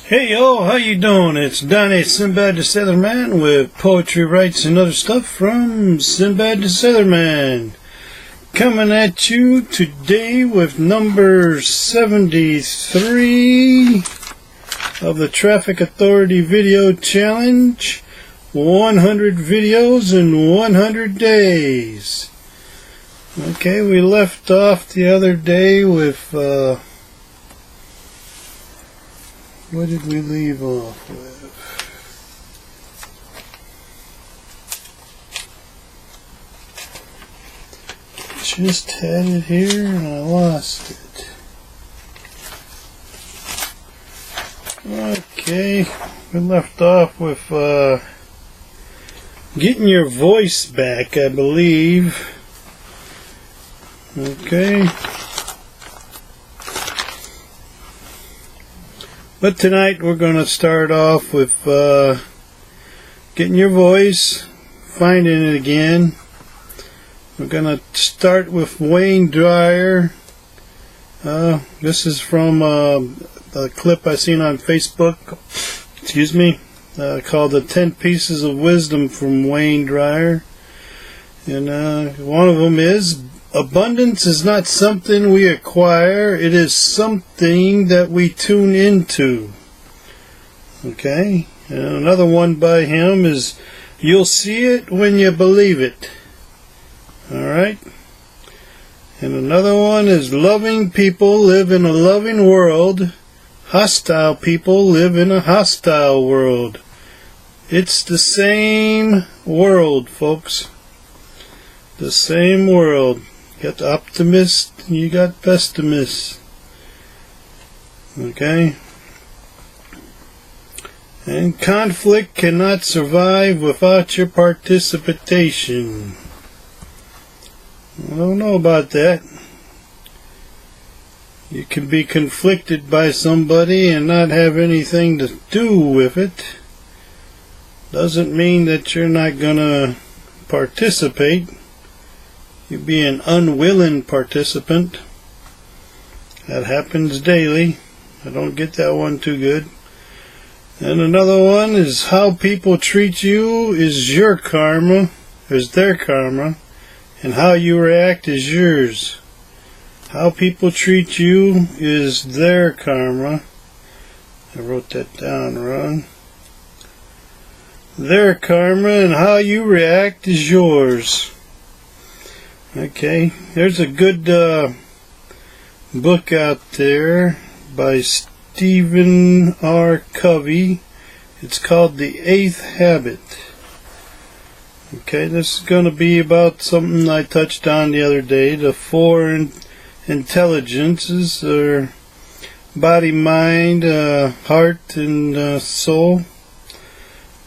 Hey yo, how you doing? It's Donnie Sinbad the Sailorman with poetry, rights, and other stuff from Sinbad the Sailorman. Coming at you today with number 73 of the Traffic Authority Video Challenge. 100 videos in 100 days. Okay, we left off the other day with, what did we leave off with? Just had it here and I lost it. Okay, we left off with getting your voice back, I believe. Okay. But tonight we're going to start off with getting your voice, finding it again. We're going to start with Wayne Dyer. This is from a clip I seen on Facebook, called The 10 Pieces of Wisdom from Wayne Dyer. And one of them is, abundance is not something we acquire, it is something that we tune into. Okay? And another one by him is, you'll see it when you believe it. Alright? And another one is, loving people live in a loving world, hostile people live in a hostile world. It's the same world, folks. The same world. You got the optimist and you got pessimist. Okay? And conflict cannot survive without your participation. I don't know about that. You can be conflicted by somebody and not have anything to do with it. Doesn't mean that you're not gonna participate. You be an unwilling participant. That happens daily. I don't get that one too good. And another one is, how people treat you is your karma, is their karma, and how you react is yours. How people treat you is their karma. I wrote that down wrong. Their karma, and how you react is yours. Okay, there's a good book out there by Stephen R. Covey. It's called The Eighth Habit. Okay, this is going to be about something I touched on the other day. The four intelligences are body, mind, heart, and soul.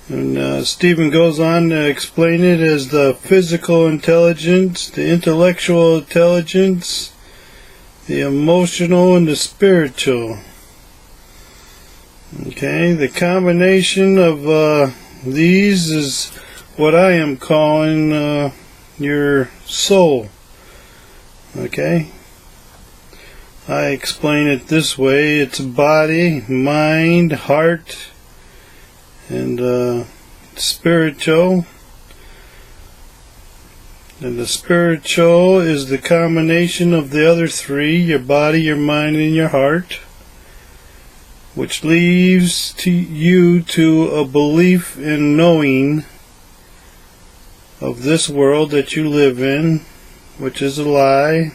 And Stephen goes on to explain it as the physical intelligence, the intellectual intelligence, the emotional, and the spiritual. Okay, the combination of these is what I am calling your soul. Okay, I explain it this way: it's body, mind, heart, and spiritual. And the spiritual is the combination of the other three: your body, your mind, and your heart, which leads you to a belief in knowing of this world that you live in, which is a lie.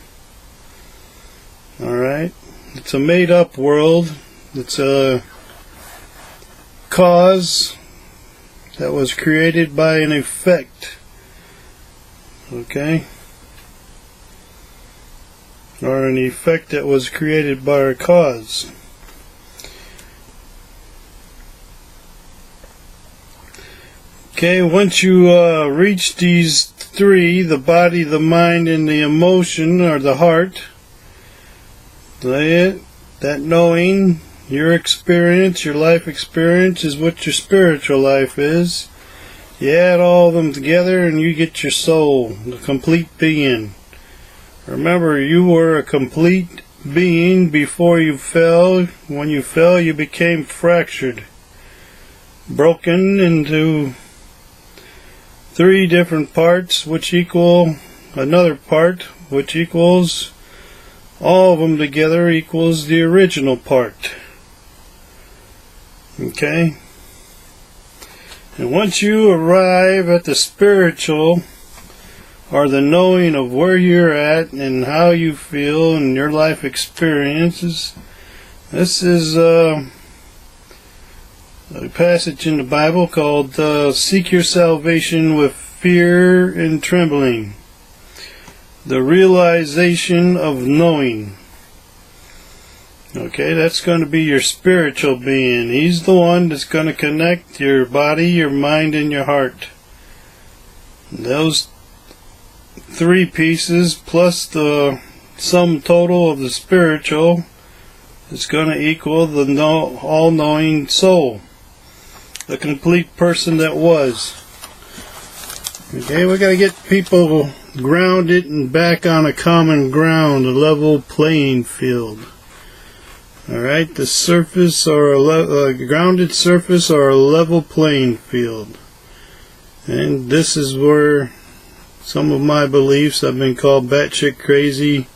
Alright? It's a made up world. It's a cause that was created by an effect. Okay? Or an effect that was created by a cause. Okay, once you reach these three, the body, the mind, and the emotion, or the heart, that knowing, your experience, your life experience, is what your spiritual life is. You add all of them together and you get your soul, the complete being. Remember, you were a complete being before you fell. When you fell, you became fractured, broken into 3 different parts, which equal another part, which equals all of them together equals the original part. Okay? And once you arrive at the spiritual, or the knowing of where you're at and how you feel and your life experiences, this is a passage in the Bible called Seek Your Salvation with Fear and Trembling. The realization of knowing. Okay, that's going to be your spiritual being. He's the one that's going to connect your body, your mind, and your heart. Those 3 pieces plus the sum total of the spiritual is going to equal the all-knowing soul, the complete person that was. Okay, we got to get people grounded and back on a common ground, a level playing field. Alright, the surface or a grounded surface or a level playing field. And this is where some of my beliefs, I've been called batshit crazy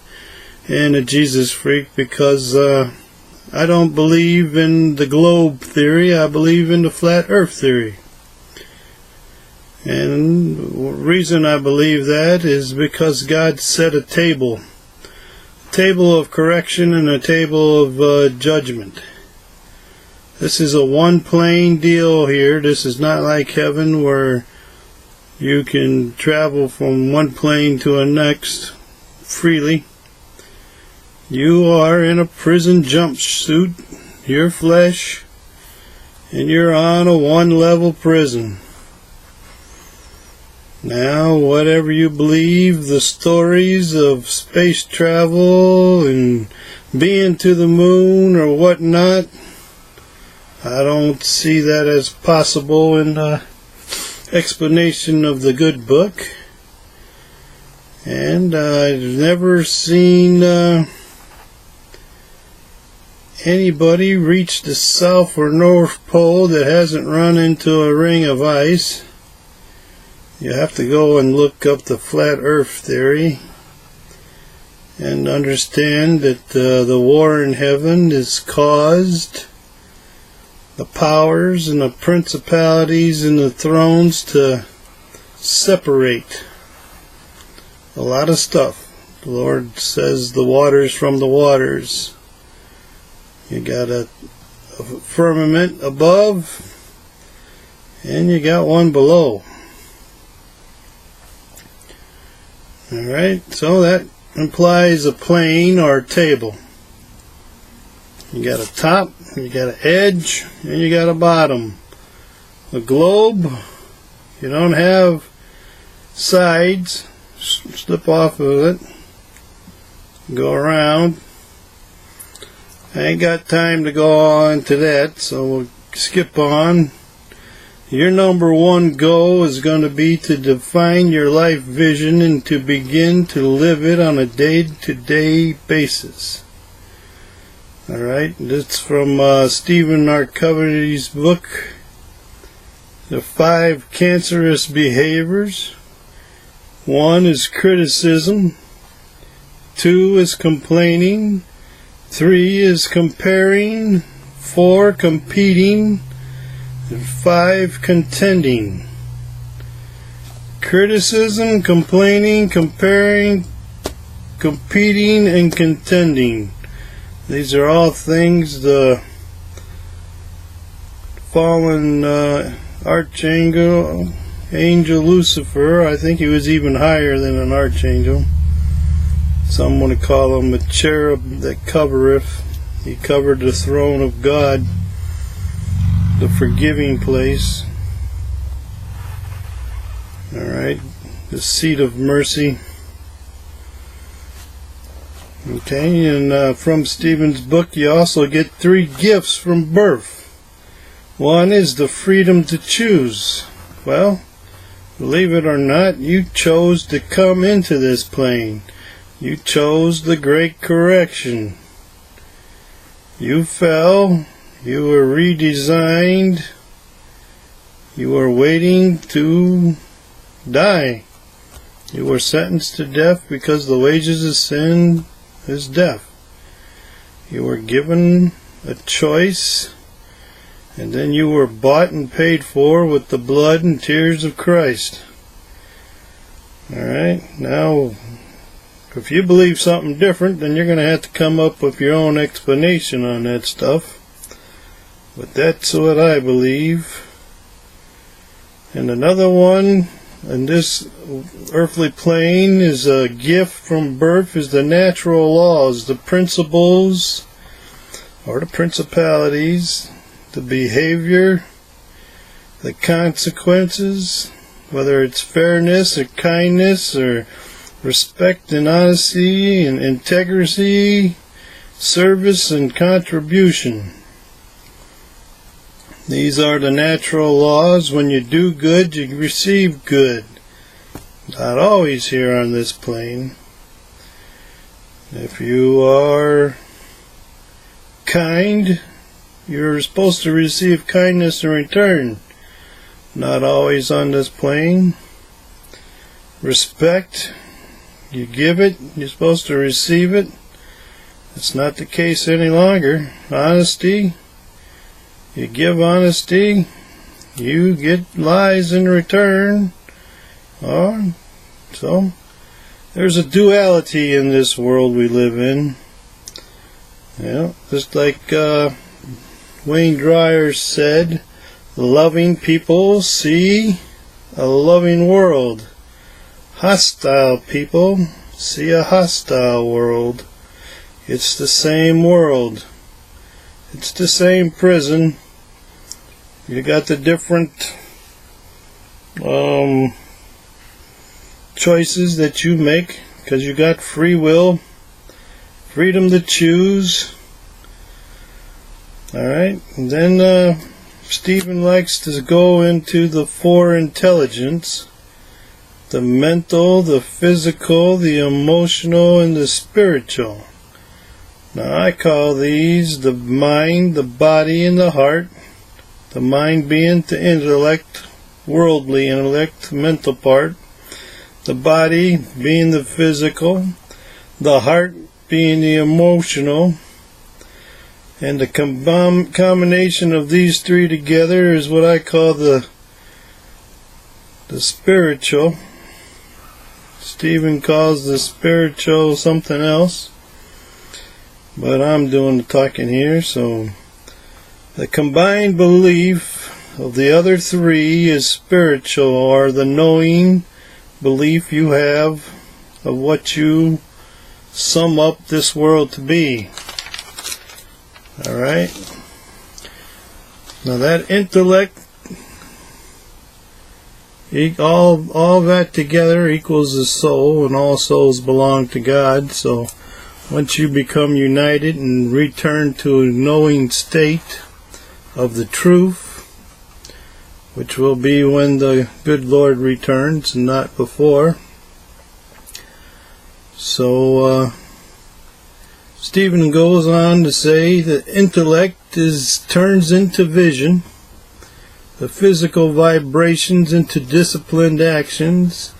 and a Jesus freak, because I don't believe in the globe theory, I believe in the flat earth theory. And the reason I believe that is because God set a table of correction and a table of judgment. This is a one plane deal here. This is not like heaven where you can travel from one plane to the next freely. You are in a prison jumpsuit, your flesh, and you're on a one-level prison. Now, whatever you believe, the stories of space travel and being to the moon or whatnot, I don't see that as possible in the explanation of the good book. And I've never seen anybody reach the South or North Pole that hasn't run into a ring of ice. You have to go and look up the flat earth theory and understand that the war in heaven is caused, the powers and the principalities and the thrones to separate a lot of stuff. The Lord says the waters from the waters. You got a firmament above and you got one below. Alright, so that implies a plane or a table. You got a top, you got an edge, and you got a bottom. A globe, you don't have sides, slip off of it, go around. I ain't got time to go on to that, so we'll skip on. Your number one goal is going to be to define your life vision and to begin to live it on a day-to-day basis. Alright, that's from Stephen R. Covey's book, The 5 Cancerous Behaviors. 1 is criticism, 2 is complaining, 3 is comparing, 4 competing, and 5 contending. Criticism, complaining, comparing, competing, and contending. These are all things the fallen archangel, angel Lucifer, I think he was even higher than an archangel. Some want to call him a cherub that covereth. He covered the throne of God, the forgiving place. Alright, the seat of mercy. Okay, and from Stephen's book you also get 3 gifts from birth. 1 is the freedom to choose. Well, believe it or not, you chose to come into this plane. You chose the great correction. You fell. You were redesigned. You were waiting to die. You were sentenced to death because the wages of sin is death. You were given a choice, and then you were bought and paid for with the blood and tears of Christ. Alright, now if you believe something different, then you're going to have to come up with your own explanation on that stuff. But that's what I believe. And another one in this earthly plane is a gift from birth, is the natural laws, the principles or the principalities, the behavior, the consequences, whether it's fairness or kindness or respect and honesty and integrity, service and contribution. These are the natural laws. When you do good, you receive good. Not always here on this plane. If you are kind, you're supposed to receive kindness in return. Not always on this plane. Respect, you give it, you're supposed to receive it. It's not the case any longer. Honesty, you give honesty, you get lies in return. So there's a duality in this world we live in. Yeah, just like Wayne Dyer said, loving people see a loving world. Hostile people see a hostile world. It's the same world. It's the same prison. You got the different choices that you make because you got free will, freedom to choose. Alright, and then Stephen likes to go into the four intelligence: the mental, the physical, the emotional, and the spiritual. Now I call these the mind, the body, and the heart. The mind being the intellect, worldly intellect, mental part. The body being the physical. The heart being the emotional. And the combination of these three together is what I call the spiritual. Stephen calls the spiritual something else, but I'm doing the talking here. So the combined belief of the other three is spiritual, or the knowing belief you have of what you sum up this world to be. Alright, now that intellect, all that together equals the soul, and all souls belong to God. So once you become united and return to a knowing state of the truth, which will be when the good Lord returns and not before. So Stephen goes on to say that intellect turns into vision, the physical vibrations into disciplined actions,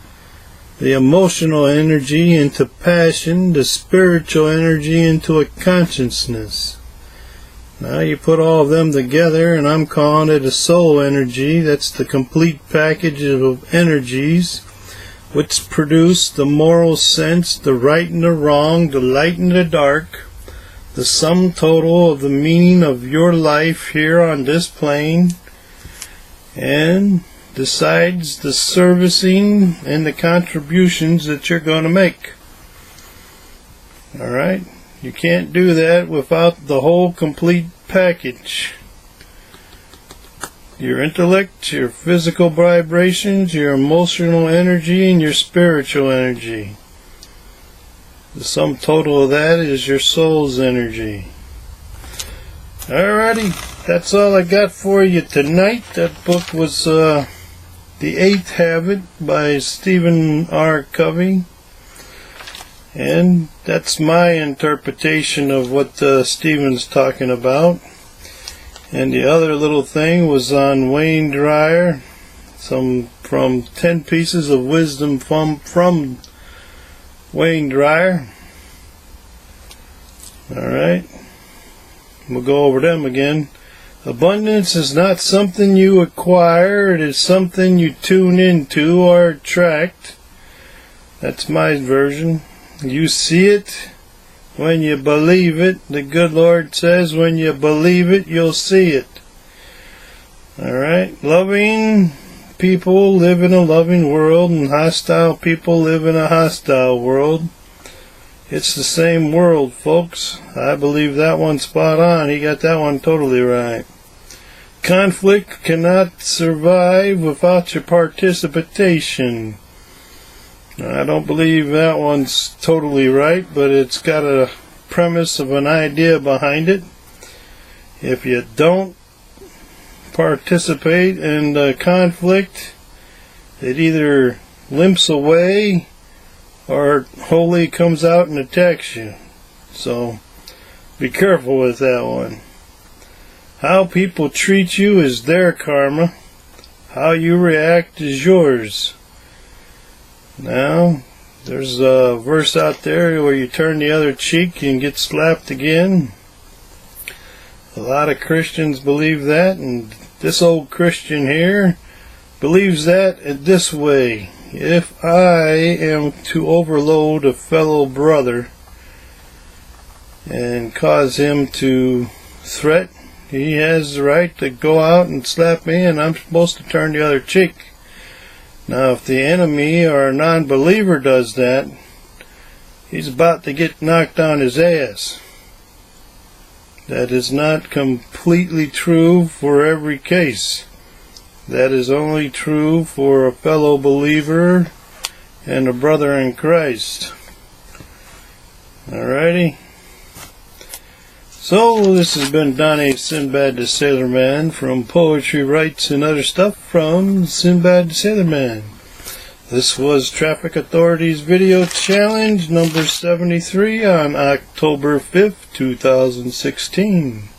the emotional energy into passion, the spiritual energy into a consciousness. Now you put all of them together, and I'm calling it a soul energy. That's the complete package of energies which produce the moral sense, the right and the wrong, the light and the dark, the sum total of the meaning of your life here on this plane, and decides the servicing and the contributions that you're going to make. Alright? You can't do that without the whole complete package. Your intellect, your physical vibrations, your emotional energy, and your spiritual energy. The sum total of that is your soul's energy. Alrighty, that's all I got for you tonight. That book was The Eighth Habit by Stephen R. Covey. And that's my interpretation of what Stephen's talking about. And the other little thing was on Wayne Dyer, from 10 pieces of wisdom from Wayne Dyer. Alright, we'll go over them again. Abundance is not something you acquire, it is something you tune into or attract. That's my version. You see it when you believe it. The good Lord says when you believe it, you'll see it. Alright, loving people live in a loving world, and hostile people live in a hostile world. It's the same world, folks. I believe that one spot on. He got that one totally right. Conflict cannot survive without your participation. I don't believe that one's totally right, but it's got a premise of an idea behind it. If you don't participate in the conflict, it either limps away or wholly comes out and attacks you. So be careful with that one. How people treat you is their karma. How you react is yours. Now, there's a verse out there where you turn the other cheek and get slapped again. A lot of Christians believe that, and this old Christian here believes that this way. If I am to overload a fellow brother and cause him to threat, he has the right to go out and slap me, and I'm supposed to turn the other cheek. Now, if the enemy or a non-believer does that, he's about to get knocked on his ass. That is not completely true for every case. That is only true for a fellow believer and a brother in Christ. Alrighty. So, this has been Donnie Sinbad the Sailor Man from Poetry Writes and Other Stuff from Sinbad the Sailor Man. This was Traffic Authority's Video Challenge number 73 on October 5th, 2016.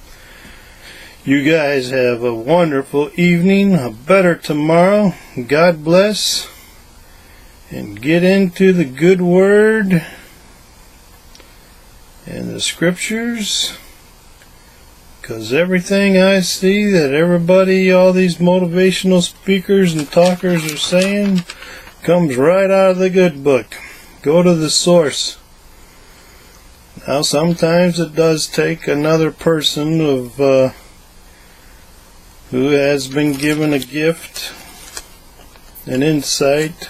You guys have a wonderful evening, a better tomorrow. God bless. And get into the good word and the scriptures. Because everything I see that everybody, all these motivational speakers and talkers are saying, comes right out of the good book. Go to the source. Now, sometimes it does take another person of who has been given a gift, an insight,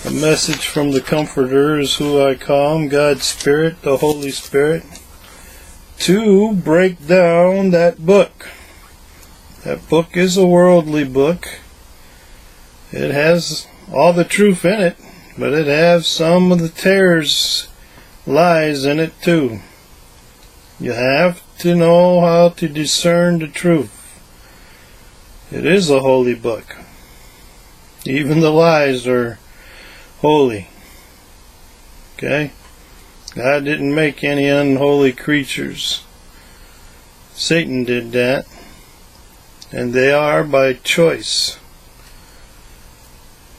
a message from the Comforter is who I call him, God's Spirit, the Holy Spirit, to break down that book. That book is a worldly book. It has all the truth in it, but it has some of the tares, lies in it too. You have to know how to discern the truth. It is a holy book. Even the lies are holy. Okay? God didn't make any unholy creatures. Satan did that. And they are by choice.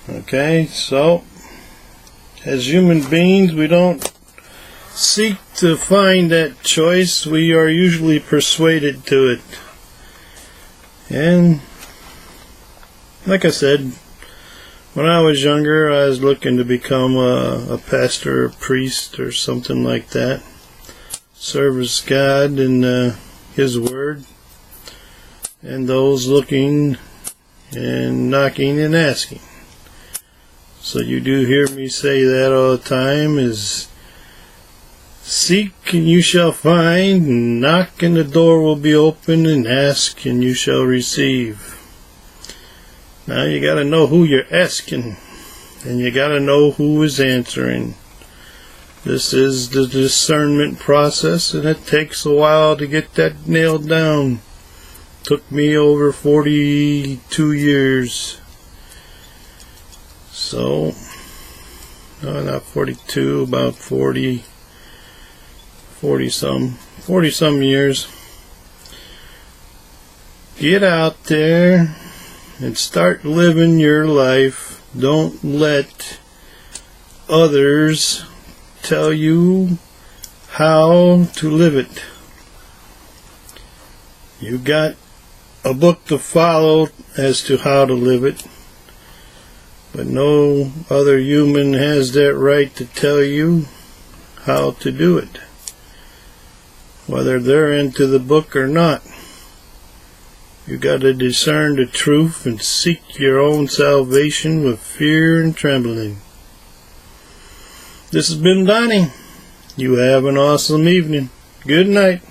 Okay? So, as human beings, we don't seek to find that choice. We are usually persuaded to it. And like I said, when I was younger, I was looking to become a pastor, a priest, or something like that. Service God and His Word, and those looking and knocking and asking. So you do hear me say that all the time, is seek and you shall find, knock and the door will be open, and ask and you shall receive. Now you got to know who you're asking, and you got to know who is answering. This is the discernment process, and it takes a while to get that nailed down. Took me over 42 years. So, not 42, about 40 some years. Get out there and start living your life. Don't let others tell you how to live it. You got a book to follow as to how to live it, but no other human has that right to tell you how to do it, whether they're into the book or not. You got to discern the truth and seek your own salvation with fear and trembling. This has been Donnie. You have an awesome evening. Good night.